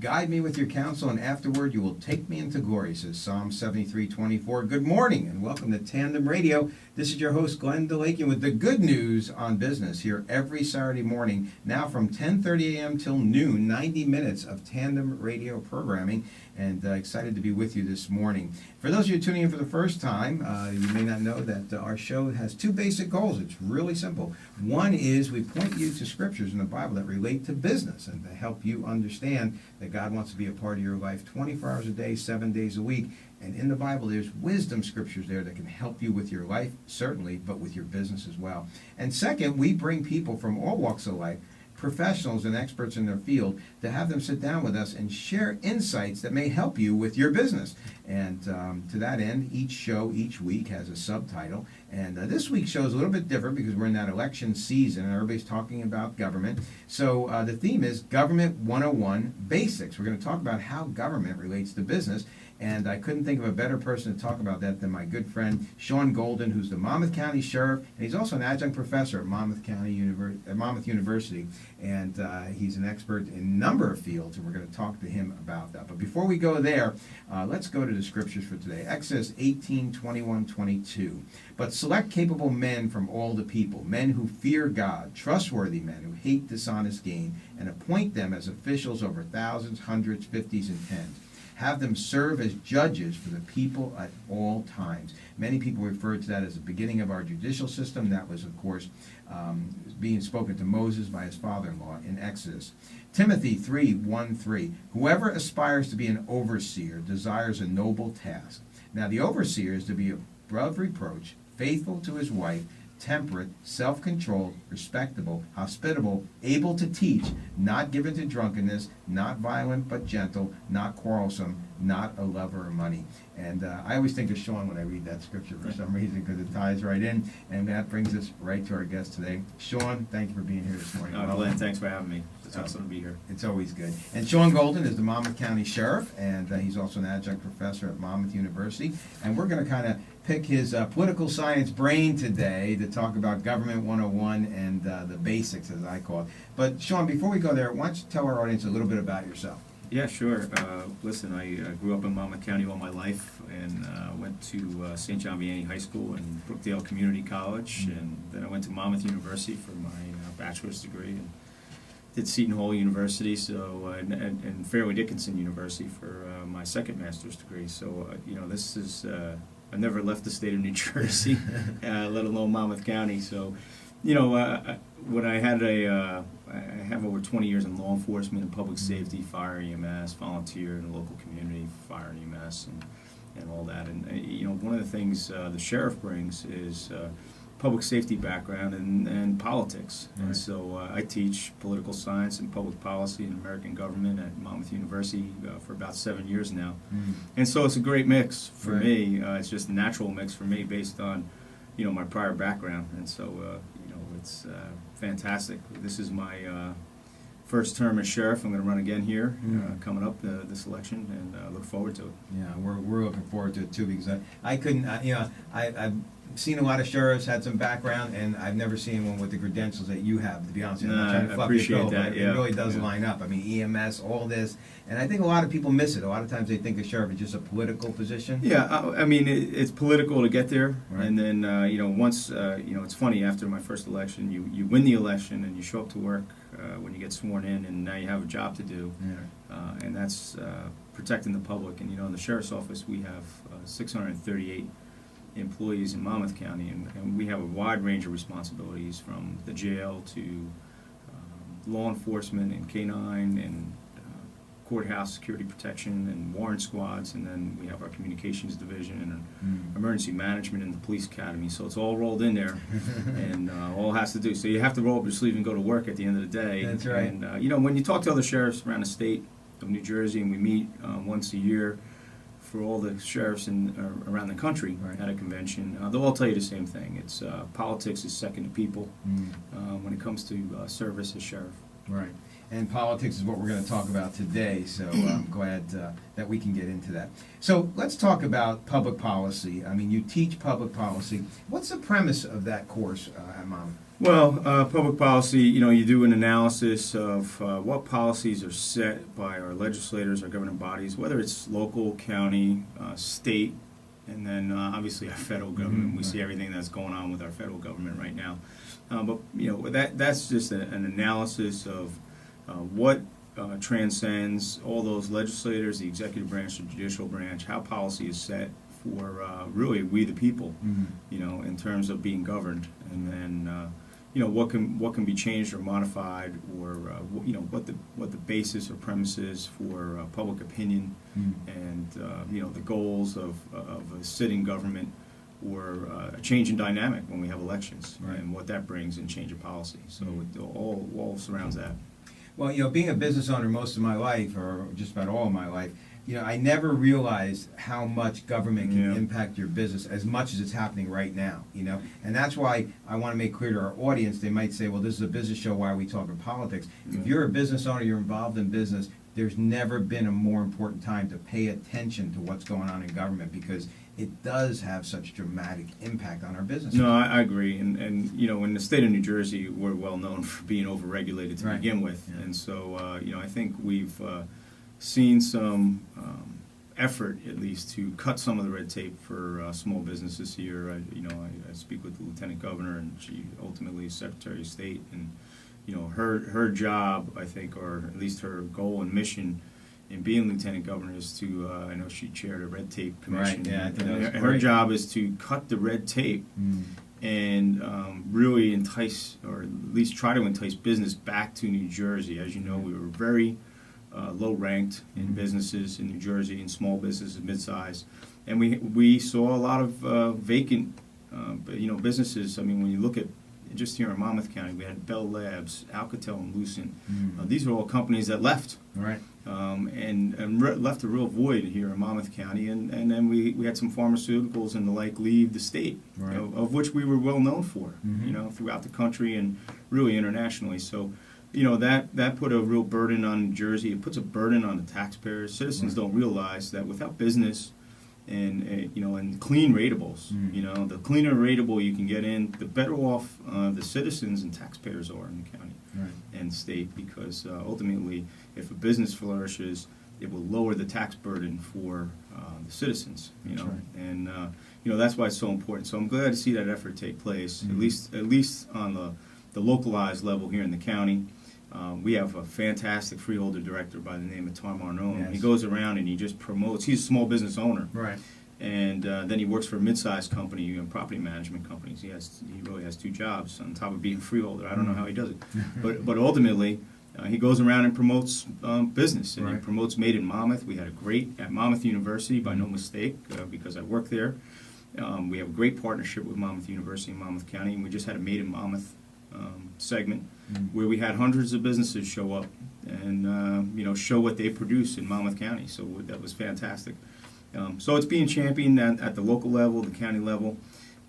guide me with your counsel, and afterward you will take me into glory, says Psalm 73:24. Good morning, and welcome to Tandem Radio. This is your host, Glenn DeLakian, with the good news on business here every Saturday morning, now from 10:30 a.m. till noon, 90 minutes of Tandem Radio programming, and excited to be with you this morning. For those of you tuning in for the first time, you may not know that our show has two basic goals. It's really simple. One is we point you to scriptures in the Bible that relate to business and to help you understand that God wants to be a part of your life 24 hours a day, 7 days a week. And in the Bible, there's wisdom scriptures there that can help you with your life, certainly, but with your business as well. And second, we bring people from all walks of life, professionals and experts in their field, to have them sit down with us and share insights that may help you with your business. And to that end, each show each week has a subtitle. And this week's show is a little bit different because we're in that election season and everybody's talking about government. So the theme is Government 101 Basics. We're going to talk about how government relates to business. And I couldn't think of a better person to talk about that than my good friend Shaun Golden, who's the Monmouth County Sheriff, and he's also an adjunct professor at Monmouth University. And he's an expert in a number of fields, and we're going to talk to him about that. But before we go there, let's go to the scriptures for today. Exodus 18:21-22. But select capable men from all the people, men who fear God, trustworthy men who hate dishonest gain, and appoint them as officials over thousands, hundreds, fifties, and tens. Have them serve as judges for the people at all times. Many people refer to that as the beginning of our judicial system. That was, of course, being spoken to Moses by his father-in-law in Exodus. Timothy 3:1-3. Whoever aspires to be an overseer desires a noble task. Now, the overseer is to be above reproach, faithful to his wife, temperate, self-controlled, respectable, hospitable, able to teach, not given to drunkenness, not violent but gentle, not quarrelsome, not a lover of money. And I always think of Shaun when I read that scripture for some reason because it ties right in. And that brings us right to our guest today. Shaun, thank you for being here this morning. Glenn, thanks for having me. It's awesome to be here. It's always good. And Shaun Golden is the Monmouth County Sheriff, and he's also an adjunct professor at Monmouth University. And we're going to kind of pick his political science brain today to talk about Government 101 and the basics, as I call it. But Shaun, before we go there, why don't you tell our audience a little bit about yourself? Yeah, sure. Listen, I grew up in Monmouth County all my life and went to St. John Vianney High School and Brookdale Community College, and then I went to Monmouth University for my bachelor's degree and did Seton Hall University, and Fairleigh Dickinson University for my second master's degree. So, this is, I never left the state of New Jersey, let alone Monmouth County. So, when I have over 20 years in law enforcement and public safety, fire, EMS, volunteer in the local community, fire and EMS, and all that. And one of the things the sheriff brings is public safety background and politics. Right. And so I teach political science and public policy and American government at Monmouth University for about 7 years now. Mm. And so it's a great mix for me. It's just a natural mix for me based on my prior background. And so it's fantastic. This is my first term as sheriff. I'm going to run again here coming up this election, and look forward to it. Yeah, we're looking forward to it too, because I couldn't, I've seen a lot of sheriffs, had some background, and I've never seen one with the credentials that you have, to be honest with you. I'm not trying to fluff your coat, but it really does line up. I mean, EMS, all this, and I think a lot of people miss it. A lot of times they think a sheriff is just a political position. Yeah, I mean, it's political to get there, right. And then, once, it's funny, after my first election, you win the election and you show up to work when you get sworn in, and now you have a job to do, and that's protecting the public. And, in the sheriff's office, we have 638 employees in Monmouth County, and we have a wide range of responsibilities, from the jail to law enforcement and canine and courthouse security protection and warrant squads, and then we have our communications division and emergency management and the police academy. So it's all rolled in there, and all has to do. So you have to roll up your sleeve and go to work at the end of the day. That's right. And when you talk to other sheriffs around the state of New Jersey, and we meet once a year for all the sheriffs around the country at a convention, they'll all tell you the same thing. It's politics is second to people when it comes to service as sheriff. Right. And politics is what we're going to talk about today, so I'm glad that we can get into that. So let's talk about public policy. I mean, you teach public policy. What's the premise of that course at Monmouth? Well, public policy, you do an analysis of what policies are set by our legislators, our governing bodies, whether it's local, county, state, and then obviously our federal government. We see everything that's going on with our federal government right now. But that's just an analysis of what transcends all those legislators, the executive branch, the judicial branch, how policy is set for really we the people, in terms of being governed, and then what can be changed or modified, or what the basis or premise is for public opinion, and the goals of a sitting government, or a change in dynamic when we have elections, right, and what that brings in change of policy. So it all surrounds that. Well, being a business owner most of my life, or just about all of my life, I never realized how much government can impact your business as much as it's happening right now, And that's why I want to make clear to our audience, they might say, well, this is a business show, why are we talking politics? If you're a business owner, you're involved in business, there's never been a more important time to pay attention to what's going on in government, because it does have such dramatic impact on our business. No, I agree. And in the state of New Jersey, we're well known for being overregulated to begin with. Yeah. And so, I think we've seen some effort, at least, to cut some of the red tape for small businesses here. I speak with the Lieutenant Governor, and she ultimately is Secretary of State. And, her job, I think, or at least her goal and mission in being Lieutenant Governor, is to, I know she chaired a red tape commission. Right, yeah, I think that was her great. job is to cut the red tape and really entice, or at least try to entice business back to New Jersey. As you know, we were very low ranked in businesses in New Jersey, in small businesses, mid-size, and we saw a lot of vacant, businesses. I mean, when you look at just here in Monmouth County, we had Bell Labs, Alcatel, and Lucent. These are all companies that left. Right. Left a real void here in Monmouth County, and then we had some pharmaceuticals and the like leave the state, right, of which we were well known for, throughout the country and really internationally. So, that put a real burden on New Jersey. It puts a burden on the taxpayers. Citizens don't realize that without business and clean ratables, the cleaner ratable you can get in, the better off the citizens and taxpayers are in the county and state, because ultimately, if a business flourishes, it will lower the tax burden for the citizens, That's right. And that's why it's so important. So I'm glad to see that effort take place, at least on the localized level here in the county. We have a fantastic freeholder director by the name of Tom Arnone. Yes. He goes around and he just promotes. He's a small business owner, Right. and then he works for a mid-sized company, property management companies. He really has 2 jobs on top of being a freeholder. I don't know how he does it, but ultimately he goes around and promotes business, and he promotes Made in Monmouth. We had a great at Monmouth University, by no mistake, because I work there. We have a great partnership with Monmouth University in Monmouth County, and we just had a Made in Monmouth segment where we had hundreds of businesses show up and show what they produce in Monmouth County. So that was fantastic. So it's being championed at the local level, the county level,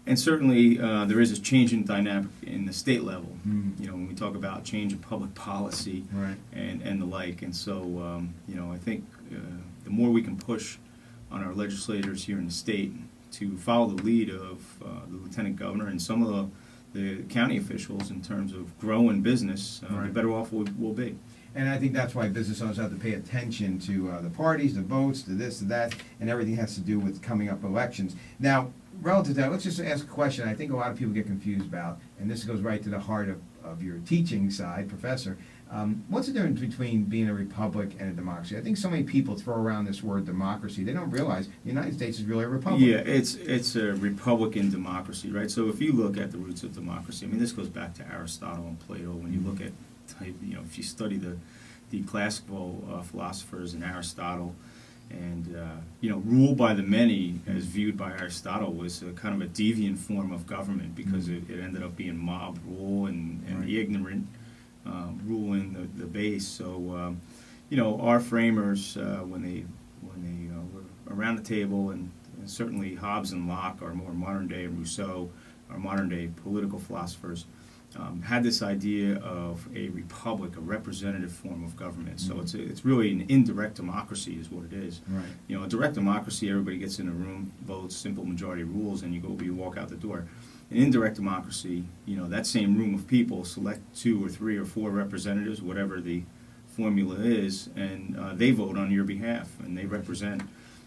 and certainly there is a change in dynamic in the state level. When we talk about change in public policy and the like, and so I think the more we can push on our legislators here in the state to follow the lead of the Lieutenant Governor and some of the county officials in terms of growing business, the better off we'll be. And I think that's why business owners have to pay attention to the parties, the votes, to this, to that, and everything has to do with coming up elections. Now, relative to that, let's just ask a question I think a lot of people get confused about, and this goes right to the heart of your teaching side, Professor. What's the difference between being a republic and a democracy? I think so many people throw around this word democracy. They don't realize the United States is really a republic. Yeah, it's a republican democracy, right? So if you look at the roots of democracy, I mean, this goes back to Aristotle and Plato. When you look at, if you study the classical philosophers and Aristotle, and rule by the many, as viewed by Aristotle, was a kind of a deviant form of government, because it ended up being mob rule and the ignorant ruling the base. So our framers, when they were around the table, and certainly Hobbes and Locke are more modern day, and Rousseau are modern day political philosophers, had this idea of a republic, a representative form of government. So it's really an indirect democracy is what it is. Right. You know, a direct democracy, everybody gets in a room, votes, simple majority rules, and you walk out the door. An indirect democracy, you know, that same room of people select 2 or 3 or 4 representatives, whatever the formula is, and they vote on your behalf, and they represent.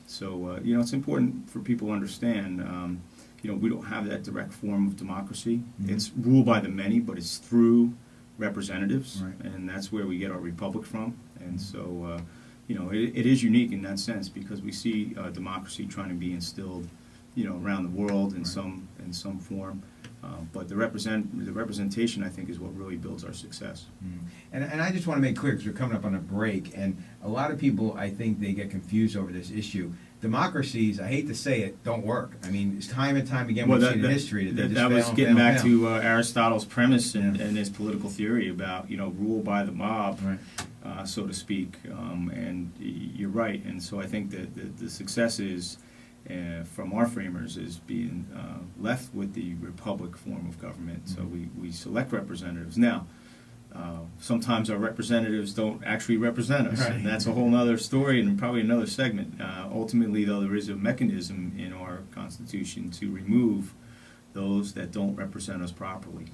So, you know, it's important for people to understand, you know, we don't have that direct form of democracy. It's ruled by the many, but it's through representatives, and that's where we get our republic from. And so, you know, it is unique in that sense because we see democracy trying to be instilled, you know, around the world in some form. But the representation, I think, is what really builds our success. And I just want to make clear, because we're coming up on a break, and a lot of people, I think, they get confused over this issue. Democracies, I hate to say it, don't work. I mean, it's time and time again we've seen in history that they just that fail was and getting fail and back fail. to Aristotle's premise and his political theory about, you know, rule by the mob, so to speak. And you're right. And so I think that the success is, from our framers, is being left with the republic form of government. So we select representatives. Now, sometimes our representatives don't actually represent us, and that's a whole other story and probably another segment. Ultimately, though, there is a mechanism in our Constitution to remove those that don't represent us properly.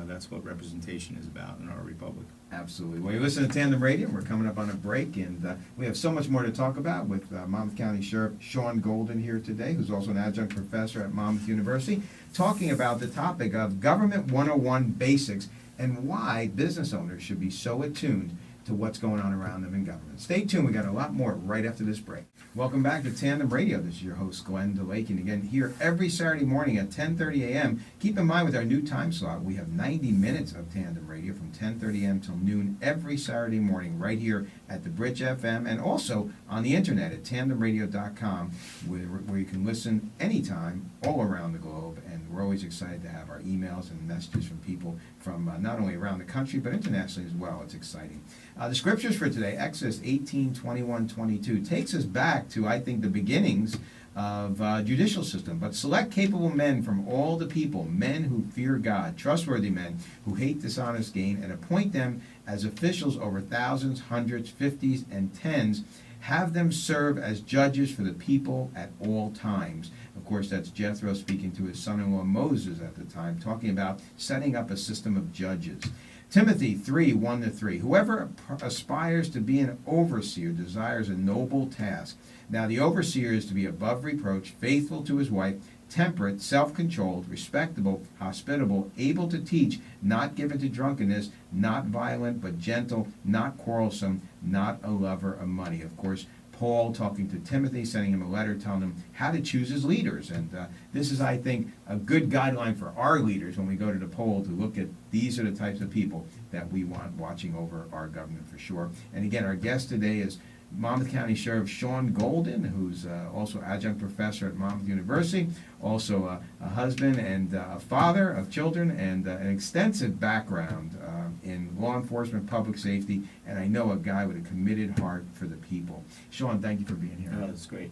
That's what representation is about in our republic. Absolutely. Well, you're listening to Tandem Radio. We're coming up on a break, and we have so much more to talk about with Monmouth County Sheriff Shaun Golden here today, who's also an adjunct professor at Monmouth University, talking about the topic of Government 101 Basics and why business owners should be so attuned to what's going on around them in government. Stay tuned. We got a lot more right after this break. Welcome back to Tandem Radio. This is your host, Glenn DeLake, and again, here every Saturday morning at 10:30 a.m. Keep in mind with our new time slot, we have 90 minutes of Tandem Radio from 10:30 a.m. till noon every Saturday morning right here at the Bridge FM and also on the internet at tandemradio.com where you can listen anytime all around the globe. And we're always excited to have our emails and messages from people from not only around the country but internationally as well. It's exciting. The scriptures for today, Exodus 18:21-22, takes us back to, I think, the beginnings of judicial system. But select capable men from all the people, men who fear God, trustworthy men who hate dishonest gain, and appoint them as officials over thousands, hundreds, fifties, and tens. Have them serve as judges for the people at all times. Of course, that's Jethro speaking to his son-in-law Moses at the time, talking about setting up a system of judges. Timothy 3:1-3. Whoever aspires to be an overseer desires a noble task. Now the overseer is to be above reproach, faithful to his wife, temperate, self-controlled, respectable, hospitable, able to teach, not given to drunkenness, not violent, but gentle, not quarrelsome, not a lover of money. Of course, Paul talking to Timothy, sending him a letter telling him how to choose his leaders. And this is, I think, a good guideline for our leaders when we go to the poll to look at these are the types of people that we want watching over our government for sure. And again, our guest today is Monmouth County Sheriff Shaun Golden, who's also adjunct professor at Monmouth University, also a husband and a father of children, and an extensive background in law enforcement, public safety, and I know a guy with a committed heart for the people. Shaun, thank you for being here. Oh, that's great.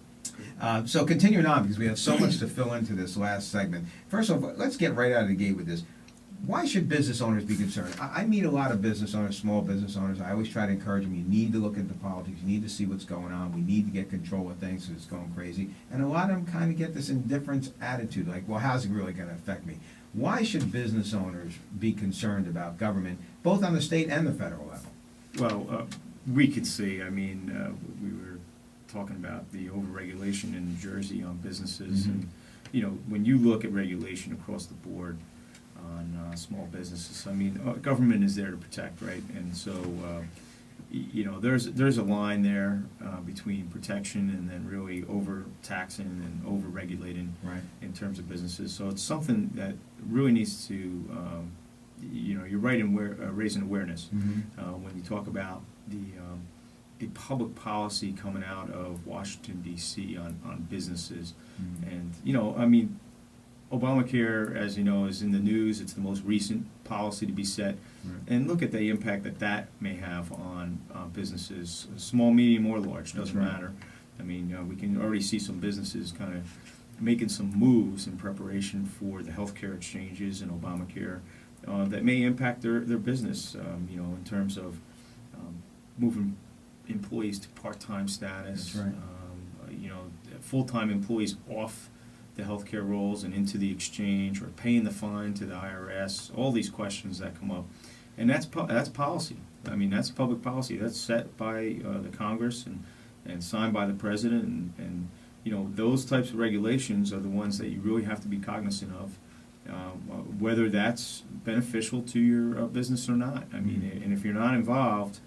So continuing on, because we have so much to fill into this last segment. First of all, let's get right out of the gate with this. Why should business owners be concerned? I meet a lot of business owners, small business owners. I always try to encourage them, you need to look into politics, you need to see what's going on, we need to get control of things because it's going crazy. And a lot of them kind of get this indifference attitude, like, well, how's it really going to affect me? Why should business owners be concerned about government, both on the state and the federal level? Well, we could see, I mean, we were talking about the overregulation in New Jersey on businesses. And, you know, when you look at regulation across the board, on small businesses. I mean, government is there to protect, right? And so, you know, there's a line there between protection and then really overtaxing and over-regulating in terms of businesses. So it's something that really needs to, you know, you're right in raising awareness. When you talk about the public policy coming out of Washington, D.C. on businesses. And, you know, I mean, Obamacare, as you know, is in the news. It's the most recent policy to be set. And look at the impact that may have on businesses, small, medium, or large, doesn't matter. I mean, we can already see some businesses kind of making some moves in preparation for the healthcare exchanges and Obamacare that may impact their business, in terms of moving employees to part-time status. That's right. Full-time employees off the healthcare rolls and into the exchange, or paying the fine to the IRS, all these questions that come up. And that's policy. I mean, that's public policy. That's set by the Congress and signed by the President. And those types of regulations are the ones that you really have to be cognizant of, whether that's beneficial to your business or not. I mean, and if you're not involved,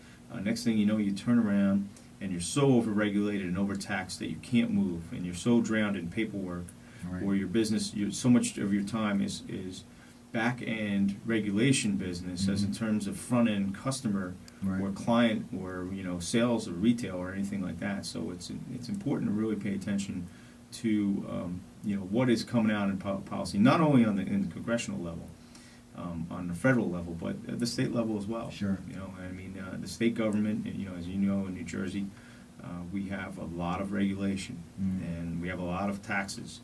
next thing you know, you turn around and you're so overregulated and overtaxed that you can't move, and you're so drowned in paperwork, Right. or your business, so much of your time is back-end regulation business, as in terms of front-end customer Right. or client, or sales or retail or anything like that. So it's important to really pay attention to what is coming out in policy, not only in the congressional level, on the federal level, but at the state level as well. Sure. The state government, as you know, in New Jersey, we have a lot of regulation, and we have a lot of taxes,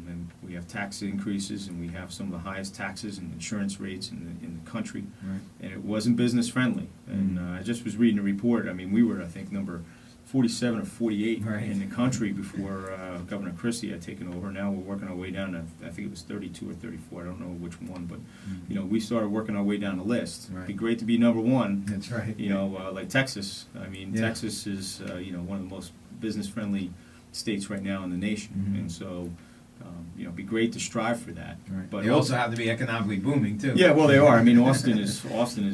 and we have tax increases, and we have some of the highest taxes and insurance rates in the country. Right. And it wasn't business friendly. And I just was reading a report. I mean, we were, I think, number 47 or 48 Right. in the country before Governor Christie had taken over. Now we're working our way down to, I think it was 32 or 34. I don't know which one, but we started working our way down the list. Right. It'd be great to be number one. That's right. Like Texas. I mean, Yeah. Texas is one of the most business friendly states right now in the nation, and so it'd be great to strive for that. Right. But They also have to be economically booming too. yeah, well, they are. I mean, Austin is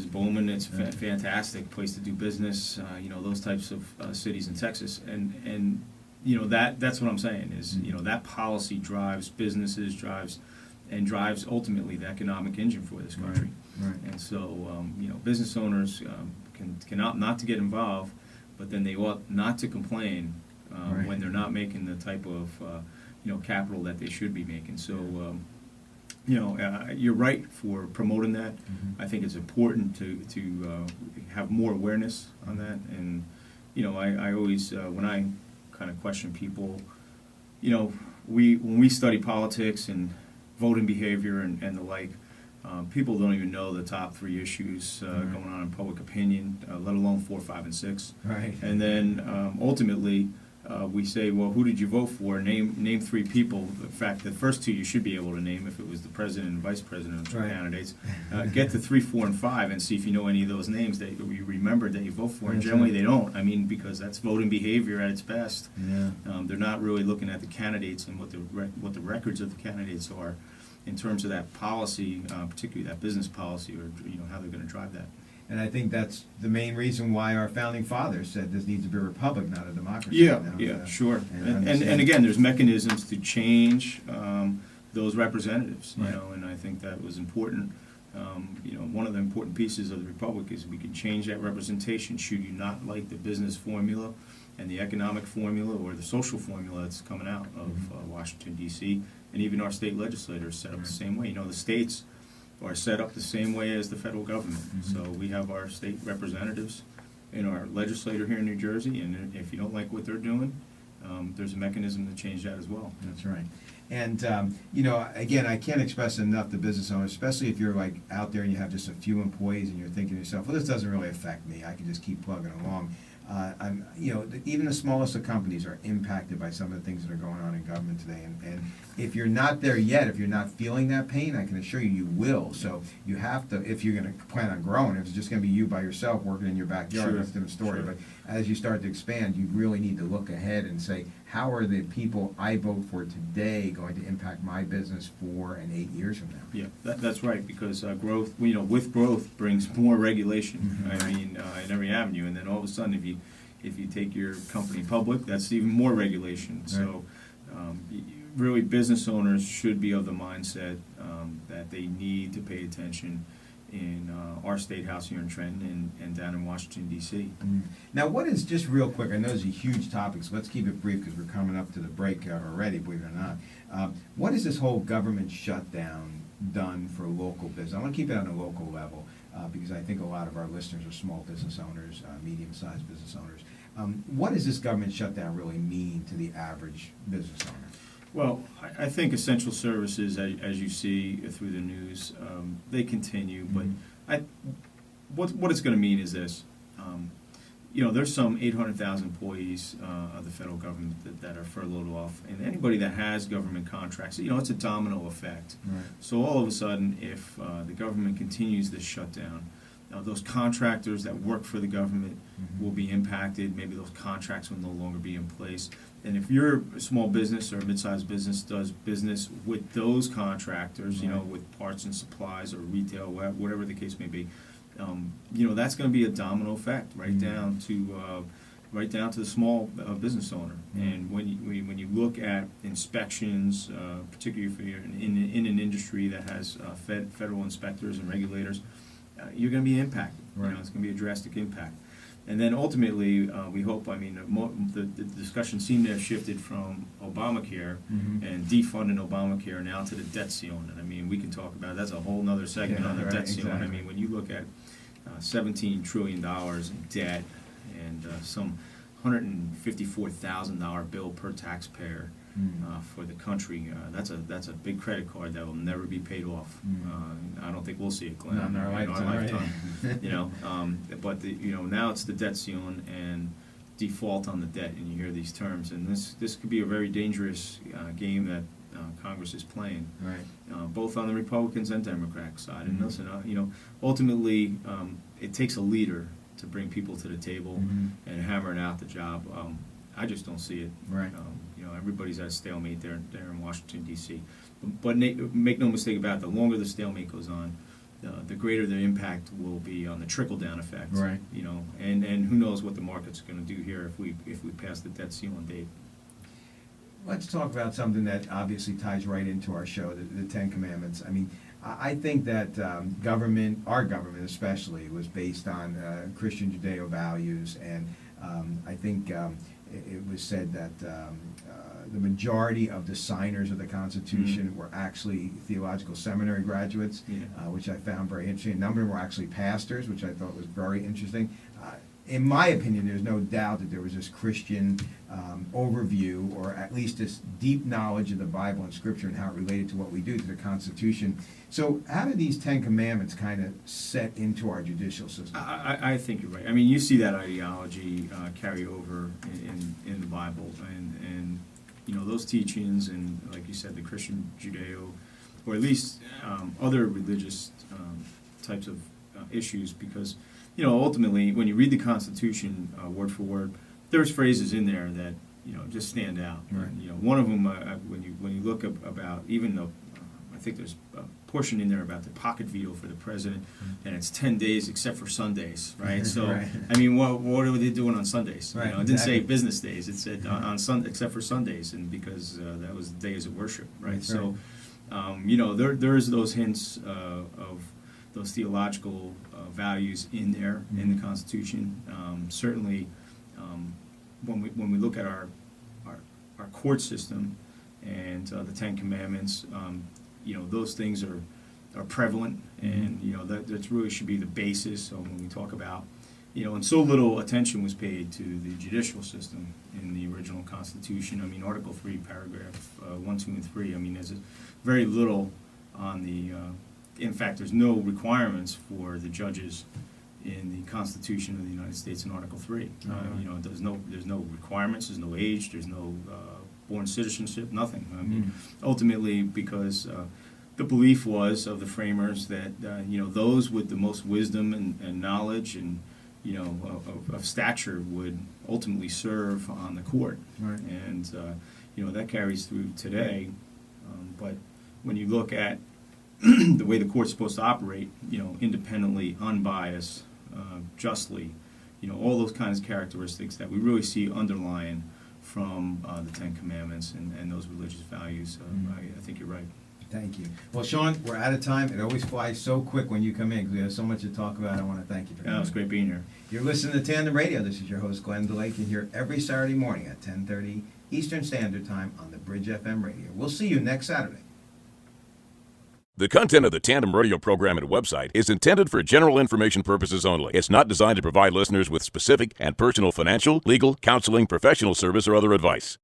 booming. It's a fantastic place to do business. Those types of cities in Texas, and that's what I'm saying is that policy drives businesses, drives ultimately the economic engine for this country. Right. And so business owners can opt not to get involved, but then they ought not to complain Right. when they're not making the type of capital that they should be making. So. You're right for promoting that. I think it's important to have more awareness on that. And I always when I kind of question people, when we study politics and voting behavior and the like, people don't even know the top 3 issues going on in public opinion, let alone 4, 5, and 6. Right. And then ultimately, we say, well, who did you vote for? Name 3 people. In fact, the first 2 you should be able to name if it was the president and vice presidential Right. candidates. Get to 3, 4, and 5 and see if you know any of those names that you remembered that you vote for. And That's generally right. they don't. I mean, because that's voting behavior at its best. Yeah. They're not really looking at the candidates and what the records of the candidates are in terms of that policy, particularly that business policy, or how they're going to drive that. And I think that's the main reason why our founding fathers said this needs to be a republic, not a democracy. Yeah, You know, sure. And understand. again, there's mechanisms to change those representatives, Right. and I think that was important. One of the important pieces of the republic is we can change that representation should you not like the business formula and the economic formula or the social formula that's coming out of Washington, D.C., and even our state legislators set up the same way. The states are set up the same way as the federal government. So we have our state representatives and our legislator here in New Jersey, and if you don't like what they're doing, there's a mechanism to change that as well. That's right. And, again, I can't express enough to business owners, especially if you're like out there and you have just a few employees and you're thinking to yourself, well, this doesn't really affect me. I can just keep plugging along. Even the smallest of companies are impacted by some of the things that are going on in government today. And if you're not there yet, if you're not feeling that pain, I can assure you, you will. So you have to, if you're going to plan on growing, if it's just going to be you by yourself working in your backyard, Sure, that's a different story. sure. But as you start to expand, you really need to look ahead and say, how are the people I vote for today going to impact my business 4 and 8 years from now? Yeah, that's right, because growth, with growth brings more regulation. I mean, in every avenue, and then all of a sudden, if you take your company public, that's even more regulation. So, really, business owners should be of the mindset that they need to pay attention in our state house here in Trenton and down in Washington, D.C. Now, what is, just real quick, I know those are huge topics, so let's keep it brief because we're coming up to the break already, believe it or not. What is this whole government shutdown done for local business? I want to keep it on a local level because I think a lot of our listeners are small business owners, medium-sized business owners. What does this government shutdown really mean to the average business owner? Well, I think essential services, as you see through the news, they continue. But what it's going to mean is this. There's some 800,000 employees of the federal government that are furloughed off. And anybody that has government contracts, it's a domino effect. Right. So all of a sudden, if the government continues this shutdown, those contractors that work for the government will be impacted. Maybe those contracts will no longer be in place. And if you're a small business or a mid-sized business does business with those contractors, with parts and supplies or retail, whatever the case may be, that's going to be a domino effect right down to the small business owner. And when you look at inspections, particularly if you're in an industry that has federal inspectors and regulators, you're going to be impacted. Right. It's going to be a drastic impact. And then ultimately, we hope, the discussion seemed to have shifted from Obamacare and defunding Obamacare now to the debt ceiling. And we can talk about, that's a whole other segment on the debt ceiling. Exactly. When you look at $17 trillion in debt and some $154,000 bill per taxpayer for the country, that's a big credit card that will never be paid off. I don't think we'll see it, Glenn. Not in our lifetime. Right? But now it's the debt ceiling and default on the debt, and you hear these terms, and this could be a very dangerous game that Congress is playing, right? Both on the Republicans and Democrat side. And listen, ultimately, it takes a leader to bring people to the table and hammering out the job. I just don't see it. Right. Everybody's at a stalemate there in Washington, D.C. But make no mistake about it, the longer the stalemate goes on, the greater the impact will be on the trickle-down effect. Right. And who knows what the market's going to do here if we pass the debt ceiling date. Let's talk about something that obviously ties right into our show, the Ten Commandments. I think that our government especially, was based on Christian Judeo values, and I think it was said that the majority of the signers of the Constitution were actually theological seminary graduates, which I found very interesting. A number of them were actually pastors, which I thought was very interesting. In my opinion, there's no doubt that there was this Christian overview, or at least this deep knowledge of the Bible and Scripture and how it related to what we do to the Constitution. So how do these Ten Commandments kind of set into our judicial system? I think you're right. You see that ideology carry over in the Bible, and those teachings, and like you said, the Christian Judeo, or at least other religious types of issues, because ultimately, when you read the Constitution word for word, there's phrases in there that just stand out. Right. One of them, when you look about, even though I think there's a portion in there about the pocket veto for the president, and it's 10 days except for Sundays, right? So, Right. what are they doing on Sundays? Right, It didn't say exactly. business days. It said on Sunday except for Sundays, and because that was days of worship, right? That's So, there's those hints of those theological values in there in the Constitution. Certainly, when we look at our court system and the Ten Commandments, those things are prevalent, and that really should be the basis. So when we talk about, and so little attention was paid to the judicial system in the original Constitution. Article 3, paragraph 1, 2, and 3. There's very little on the. In fact, there's no requirements for the judges in the Constitution of the United States in Article 3. There's no requirements, there's no age, there's no born citizenship, nothing. Ultimately, because the belief was of the framers that those with the most wisdom and knowledge and of stature would ultimately serve on the court. Right. And that carries through today. But when you look at the way the court's supposed to operate, independently, unbiased, justly, all those kinds of characteristics that we really see underlying from the Ten Commandments and those religious values. I think you're right. Thank you. Well, Shaun, we're out of time. It always flies so quick when you come in because we have so much to talk about. I want to thank you for coming. Yeah, it was great being here. You're listening to Tandem Radio. This is your host, Glenn DeLake, here every Saturday morning at 10:30 Eastern Standard Time on the Bridge FM Radio. We'll see you next Saturday. The content of the Tandem Radio program and website is intended for general information purposes only. It's not designed to provide listeners with specific and personal financial, legal, counseling, professional service, or other advice.